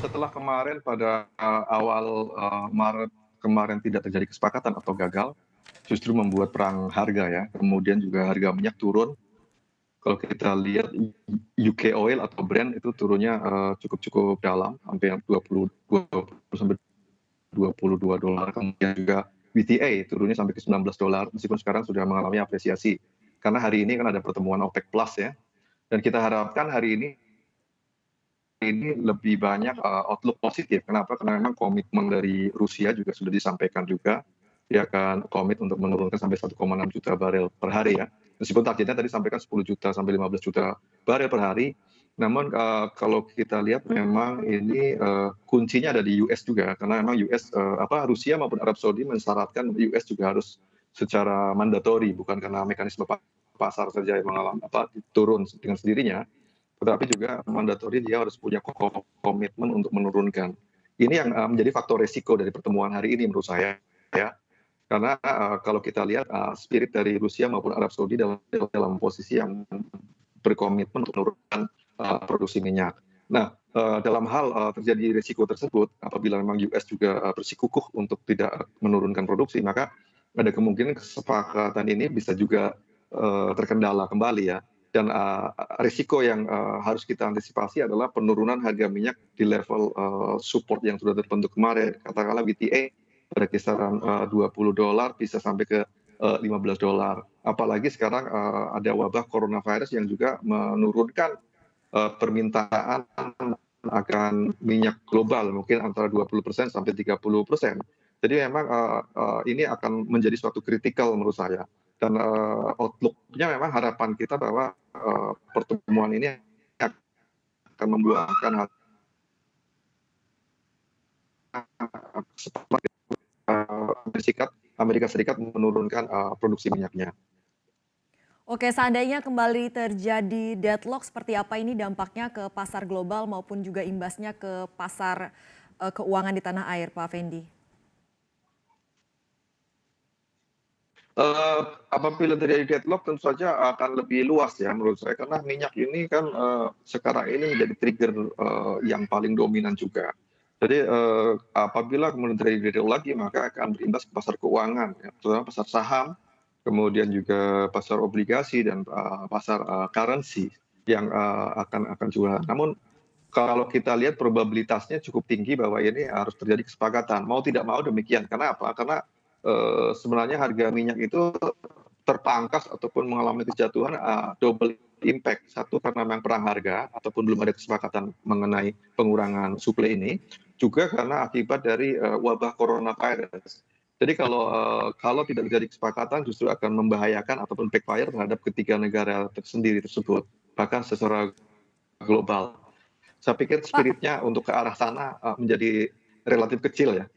setelah kemarin pada, awal, Maret kemarin tidak terjadi kesepakatan atau gagal, justru membuat perang harga ya, kemudian juga harga minyak turun. Kalau kita lihat UK Oil atau Brent itu turunnya, cukup cukup dalam, hampir 20 sampai $22, kemudian juga WTI turunnya sampai ke $19, meskipun sekarang sudah mengalami apresiasi. Karena hari ini kan ada pertemuan OPEC Plus ya, dan kita harapkan hari ini lebih banyak, outlook positif. Kenapa? Karena memang komitmen dari Rusia juga sudah disampaikan juga, dia akan komit untuk menurunkan sampai 1,6 juta barel per hari ya. Meskipun targetnya tadi sampaikan 10 juta sampai 15 juta barel per hari, namun, kalau kita lihat memang ini, kuncinya ada di US juga, karena memang US, Rusia maupun Arab Saudi mensyaratkan US juga harus secara mandatori, bukan karena mekanisme pasar saja yang turun dengan sendirinya, tetapi juga mandatori dia harus punya komitmen untuk menurunkan. Ini yang, menjadi faktor resiko dari pertemuan hari ini menurut saya ya. Karena, kalau kita lihat, spirit dari Rusia maupun Arab Saudi dalam posisi yang berkomitmen untuk menurunkan, produksi minyak. Nah, dalam hal, terjadi resiko tersebut, apabila memang US juga, bersikukuh untuk tidak menurunkan produksi, maka ada kemungkinan kesepakatan ini bisa juga, terkendala kembali ya. Dan, risiko yang, harus kita antisipasi adalah penurunan harga minyak di level, support yang sudah terbentuk kemarin. Katakanlah WTI pada kisaran, $20 bisa sampai ke, $15. Apalagi sekarang, ada wabah coronavirus yang juga menurunkan, permintaan akan minyak global mungkin antara 20% sampai 30%. Jadi memang, ini akan menjadi suatu kritikal menurut saya. Dan, outlook-nya memang harapan kita bahwa, pertemuan ini akan membuahkan setelah, Amerika Serikat menurunkan, produksi minyaknya. Oke, seandainya kembali terjadi deadlock seperti apa ini dampaknya ke pasar global maupun juga imbasnya ke pasar, keuangan di tanah air, Pak Fendi? Apabila terjadi deadlock tentu saja akan lebih luas ya menurut saya, karena minyak ini kan, sekarang ini menjadi trigger, yang paling dominan juga. Jadi, apabila kemudian terjadi deadlock lagi maka akan berimbas ke pasar keuangan ya, terutama pasar saham, kemudian juga pasar obligasi dan, pasar, currency yang, akan jual. Namun kalau kita lihat probabilitasnya cukup tinggi bahwa ini harus terjadi kesepakatan, mau tidak mau demikian. Karena apa? Karena, sebenarnya harga minyak itu terpangkas ataupun mengalami kejatuhan, double impact. Satu karena memang perang harga ataupun belum ada kesepakatan mengenai pengurangan suplai ini, juga karena akibat dari, wabah coronavirus. Jadi kalau tidak terjadi kesepakatan justru akan membahayakan ataupun backfire terhadap ketiga negara tersendiri tersebut, bahkan secara global. Saya pikir Pak spiritnya untuk ke arah sana, menjadi relatif kecil ya.